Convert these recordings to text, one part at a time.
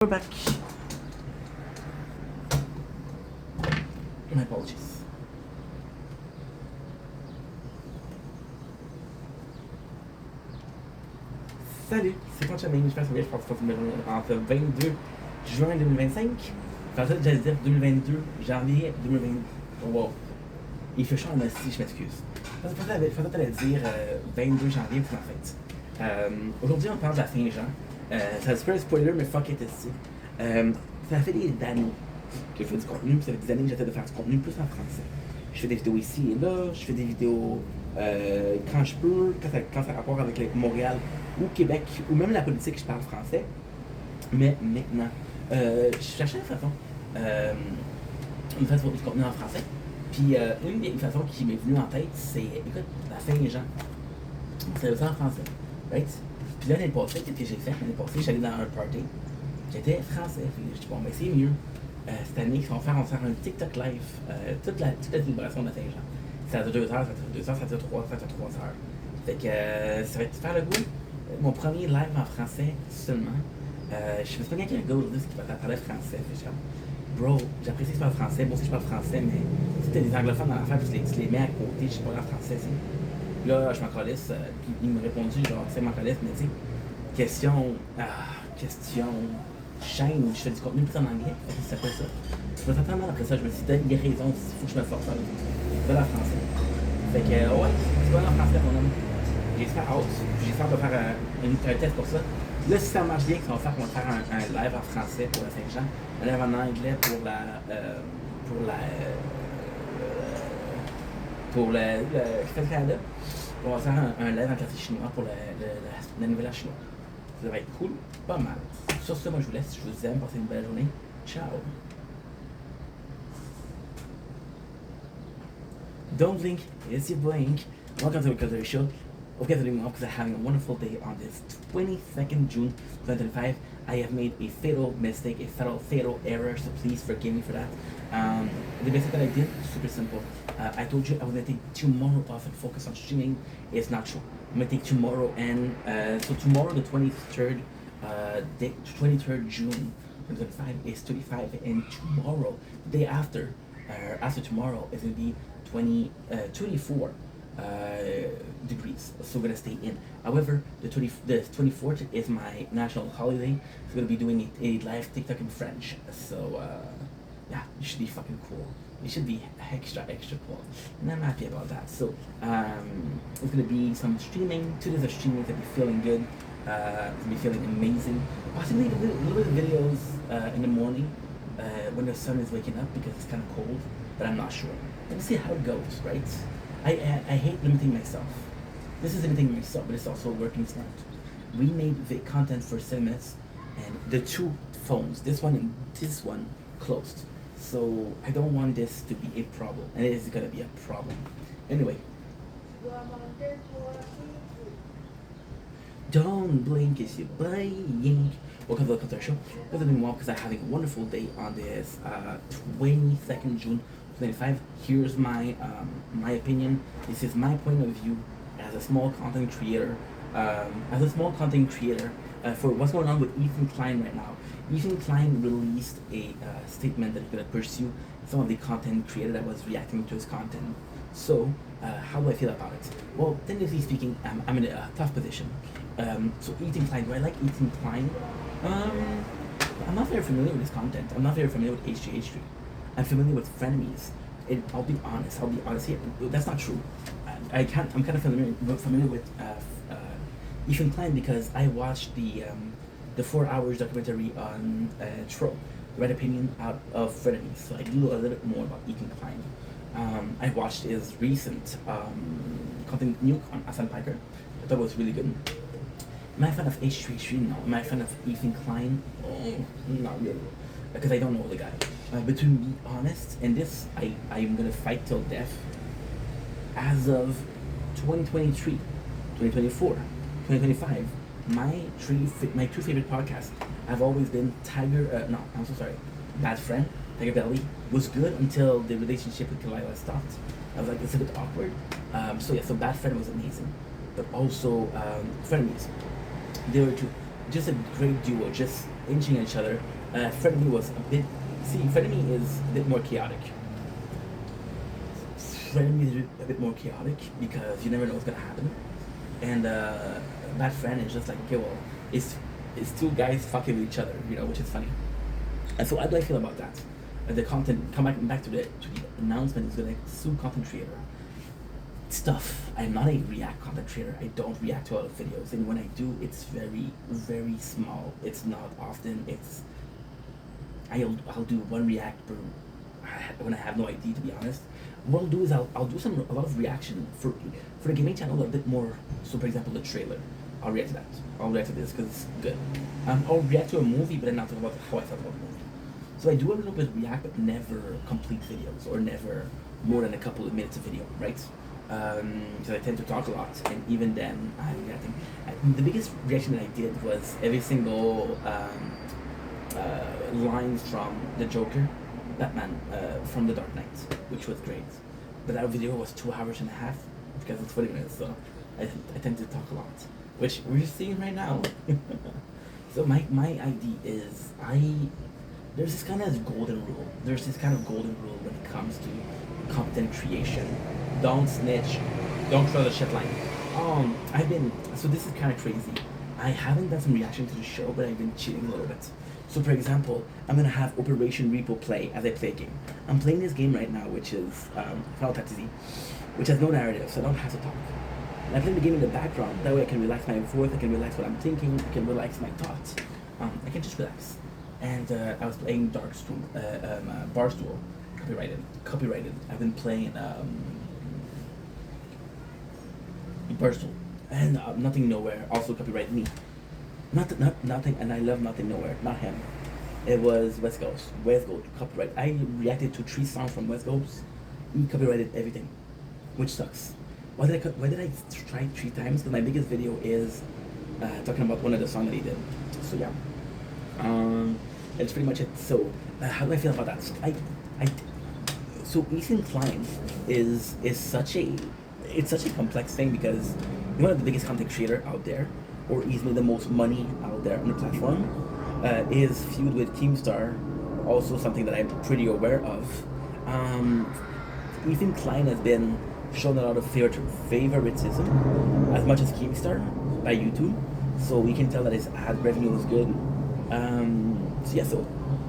We're back. My apologies. Salut, c'est quand Chamine, j'espère que je pense que c'est entre 22 juin 2025. Enfin, ça, j'allais dire 2022, janvier 2020. Wow. Il fait chaud en Messie, je m'excuse. Je pensais que t'allais dire 22 janvier pour ma fête. Aujourd'hui, on parle de la Saint-Jean. Ça se fait un spoiler, mais fuck it ici. Ça fait des années que je fais du contenu, puis ça fait des années que j'essaie de faire du contenu plus en français. Je fais des vidéos ici et là, je fais des vidéos quand je peux, quand ça a rapport avec Montréal ou Québec, ou même la politique, je parle français. Mais maintenant, je cherchais une façon du contenu en français. Puis une des façons qui m'est venue en tête, c'est, écoute, la Saint-Jean. C'est ça en français, right? Puis l'année passée, qu'est-ce que j'ai fait? L'année passée, j'allais dans un party. J'étais français. Puis je dis, bon, ben c'est mieux. Cette année, on va faire un TikTok live. Toute la célébration de la Saint-Jean. Ça dure 2 heures, ça dure 2 heures, ça dure 3 heures. Fait que ça va être super le goût. Mon premier live en français seulement. Je me suis pas quelqu'un qui va parler français. Fait que bro, j'apprécie que tu parles français. Moi aussi, je parle français, mais si t'as des anglophones dans l'affaire, puis tu les mets à côté, je sais pas en français, tu sais. Là, je m'en calisse, puis il m'a répondu, genre, c'est m'en calisse, mais tu sais, question chaîne où je fais du contenu plus en anglais, ça s'appelle ça. Je me sens tellement après ça, je me suis dit, il y a raison, il faut que je me force de la français. Fait que, ouais, c'est pas en français, mon homme. J'espère hâte, j'espère de faire un test pour ça. Là, si ça marche bien, on va faire un live en français pour la Saint-Jean, un live en anglais pour le Canada. On va faire un live en quartier chinois pour la nouvelle chinoise. Ça va être cool, pas mal. Sur ce, moi je vous laisse, je vous aime, passez une belle journée. Ciao! Don't blink, it's your blink. Welcome to the Culture Show. Hope you guys are doing well because I'm having a wonderful day on this 22nd June 2025. I have made a fatal mistake, a fatal error, so please forgive me for that. The mistake that I did, super simple. I told you I was going to take tomorrow off and focus on streaming. It's not true. I'm going to take tomorrow and so tomorrow the 23rd June 2025 is 35 and tomorrow, the day after tomorrow is going to be 24 degrees, so we're gonna stay in. However, the 24th is my national holiday, so we're gonna be doing a live TikTok in French. So yeah, it should be fucking cool. It should be extra cool, and I'm happy about that. So it's gonna be some streaming. 2 days of streaming. It's gonna be feeling good. It's gonna be feeling amazing. Possibly a little bit of videos in the morning when the sun is waking up because it's kind of cold, but I'm not sure. Let's see how it goes, right? I hate limiting myself. This is limiting myself, but it's also working smart. We made the content for 7 minutes, and the 2 phones, this one and this one, closed. So I don't want this to be a problem, and it is gonna be a problem. Anyway. Don't blink as you blink. Welcome to the Culture Show. We're doing well because I'm having a wonderful day on this 22nd June 25. Here's my opinion. This is my point of view as a small content creator. For what's going on with Ethan Klein right now. Ethan Klein released a statement that he's going to pursue some of the content creator that was reacting to his content. So, how do I feel about it? Well, technically speaking, I'm in a tough position. So Ethan Klein, do I like Ethan Klein? I'm not very familiar with his content. I'm not very familiar with HGH3. I'm familiar with frenemies. I'll be honest here. That's not true. I'm kind of familiar with Ethan Klein because I watched the 4 hours documentary on Tro, the Red Opinion out of frenemies. So I knew a little bit more about Ethan Klein. I watched his recent content nuke on Hassan Piker. I thought it was really good. Am I a fan of H33? No. Am I a fan of Ethan Klein? Oh, not really. Because I don't know the guy. But to be honest, and this I'm gonna fight till death. As of 2023, 2024, 2025, my 2 favorite podcasts have always been Bad Friend. Tiger Belly was good until the relationship with Kalila stopped. I was like, it's a bit awkward. So Bad Friend was amazing, but also Frenemies. They were just a great duo. Just inching at each other. Frenemy was a bit. See, Frenemy is a bit more chaotic. Frenemy is a bit more chaotic because you never know what's gonna happen. And that friend is just like, okay, well, it's two guys fucking with each other, which is funny. And so how do I feel about that? The content, come back to the announcement is gonna sue content creator. Stuff. I'm not a React content creator. I don't react to a lot of videos, and when I do, it's very, very small. It's not often. I'll do one React per when I have no idea, to be honest. What I'll do is I'll do a lot of reaction for the gaming channel, a bit more. So for example, the trailer. I'll react to that. I'll react to this because it's good. I'll react to a movie, but then not talk about how I felt about the movie. So I do a little bit of React, but never complete videos, or never more than a couple of minutes of video, right? So I tend to talk a lot, and even then I'm reacting. The biggest reaction that I did was every single lines from the Joker, Batman, from The Dark Knight, which was great. But that video was 2 hours and a half because it's 40 minutes, so I tend to talk a lot, which we're seeing right now. So my idea is there's this kind of golden rule. There's this kind of golden rule when it comes to content creation. Don't snitch. Don't cross the shit line. So this is kind of crazy. I haven't done some reaction to the show, but I've been cheating a little bit. So for example, I'm gonna have Operation Repo play as I play a game. I'm playing this game right now, which is Final Fantasy, which has no narrative, so I don't have to talk. And I play the game in the background. That way I can relax my voice, I can relax what I'm thinking, I can relax my thoughts. I can just relax. And I was playing Barstool, copyrighted. I've been playing Barstool, and Nothing Nowhere also copyrighted me. Nothing, and I love Nothing Nowhere, not him. It was West Coast copyright. I reacted to 3 songs from West Coast. He copyrighted everything, which sucks. Why did I try 3 times? Because my biggest video is talking about one of the songs that he did. So yeah, that's pretty much it. So how do I feel about that? So Ethan Klein is such a complex thing because he's one of the biggest content creator out there, or he's made the most money out there on the platform. His feud with Keemstar, also something that I'm pretty aware of. Ethan Klein has been shown a lot of favoritism as much as Keemstar by YouTube, so we can tell that his ad revenue is good. So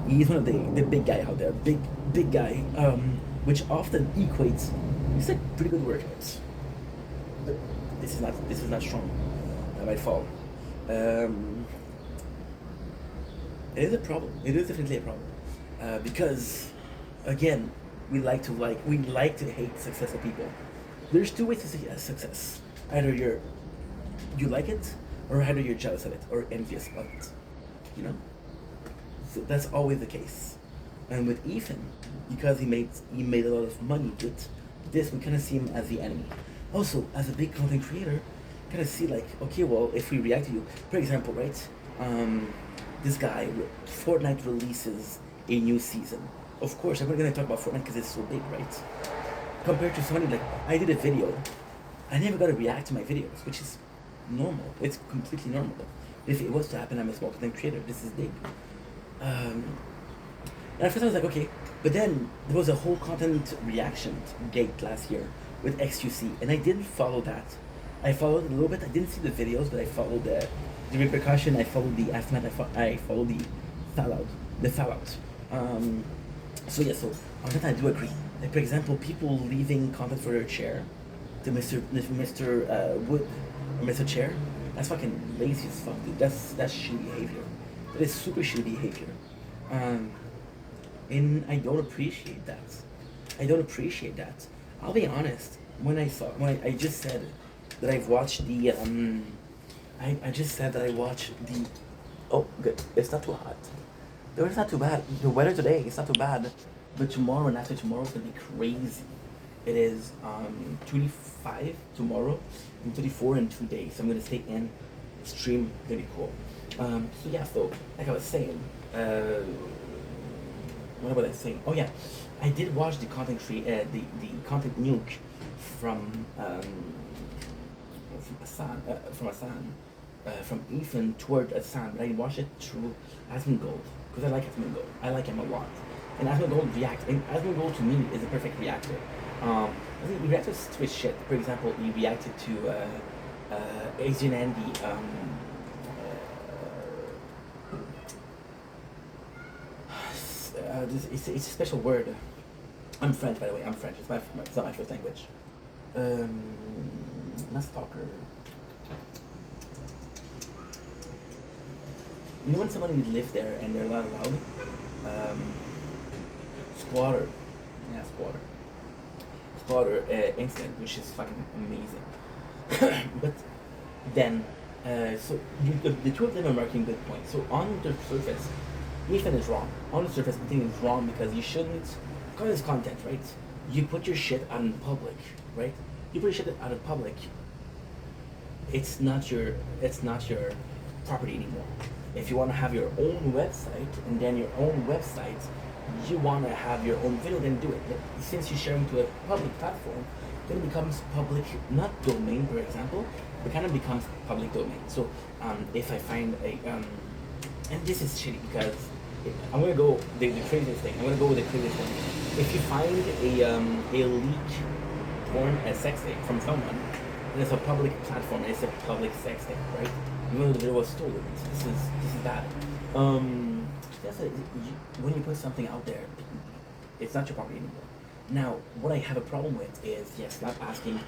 he's one of the big guy out there, big guy, which often equates. He's like pretty good workouts. But this is not strong. That might fall. It is a problem. It is definitely a problem because, again, we like to hate successful people. There's 2 ways to see success. Either you like it, or either you're jealous of it or envious of it. So that's always the case. And with Ethan, because he made a lot of money with this, we kind of see him as the enemy. Also, as a big content creator, kind of see like, okay, well, if we react to you, for example, right? This guy, Fortnite releases a new season. Of course, I'm not gonna talk about Fortnite because it's so big, right? Compared to somebody like, I did a video, I never got to react to my videos, which is normal. It's completely normal. If it was to happen, I'm a small content creator. This is big. And at first I was like, okay, but then there was a whole content reaction gate last year with XQC, and I didn't follow that. I followed a little bit. I didn't see the videos, but I followed the repercussion. I followed the aftermath. I followed the fallout. So on that I do agree. Like for example, people leaving content for their chair to Mr. Wood or Mr. Chair. That's fucking lazy as fuck, dude. That's shitty behavior. That is super shitty behavior. And I don't appreciate that. I'll be honest. When I just said that I've watched the I just said that I watched the. Oh, good. It's not too hot. The weather's not too bad. The weather today is not too bad, but tomorrow and after tomorrow is gonna be crazy. It is 25 tomorrow and 34 in 2 days. So I'm gonna stay in. Stream gonna be cool. So like I was saying, what was I saying? Oh yeah, I did watch the content the content nuke from Hassan. from Ethan toward Hassan, but I watched it through Asmongold because I like Asmongold. I like him a lot, and Asmongold reacts. And Asmongold to me is a perfect reactor. I think he reacts to his shit. For example, he reacted to Asian Andy. It's a special word. I'm French, by the way. I'm French. It's not my first language. Not stalker. You know when somebody lives there and they're not allowed? Squatter. Yeah, squatter. Squatter incident, which is fucking amazing. But then, so the two of them are making good points. So on the surface, Ethan is wrong. On the surface, I think it's wrong because you shouldn't. Because it's content, right? You put your shit out in public, right? You put your shit out in public. It's not your property anymore. If you want to have your own website and then your own website, you want to have your own video, then do it. But since you're sharing to a public platform, then it becomes public, not domain, for example, it kind of becomes public domain. So if I find and this is shitty because I'm gonna go the craziest thing. I'm gonna go with the craziest thing. If you find a leak porn, a sex tape from someone, and it's a public platform, it's a public sex tape, right? Even though the video was stolen, so this is bad. When you put something out there, it's not your property anymore. Now, what I have a problem with is, yes, not asking